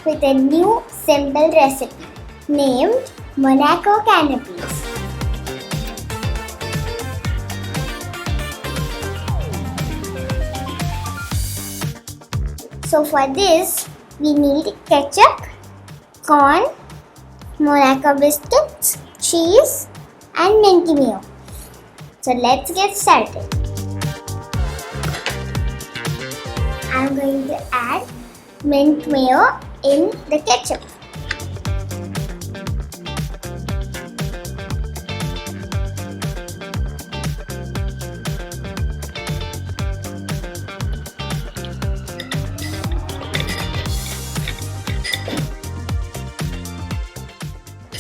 with a new simple recipe named Monaco Canapes. So for this, we need ketchup, corn, Monaco biscuits, cheese and minty mayo. So let's get started. I'm going to add mint mayo in the ketchup.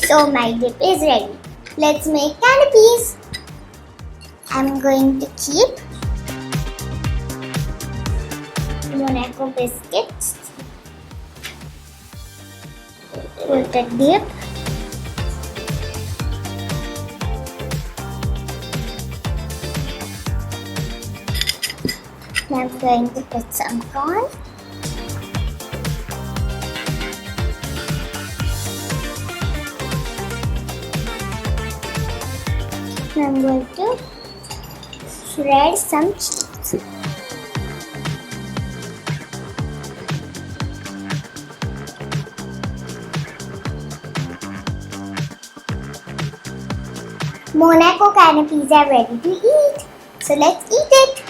So my dip is ready. Let's make canapes. I'm going to keep Monaco biscuits. Put the dip. Now I'm going to put some corn. I'm going to shred some cheese. Monaco canapes are ready to eat. So let's eat it.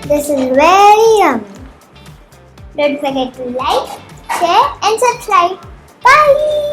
This is very yummy. Don't forget to like, share and subscribe. Bye!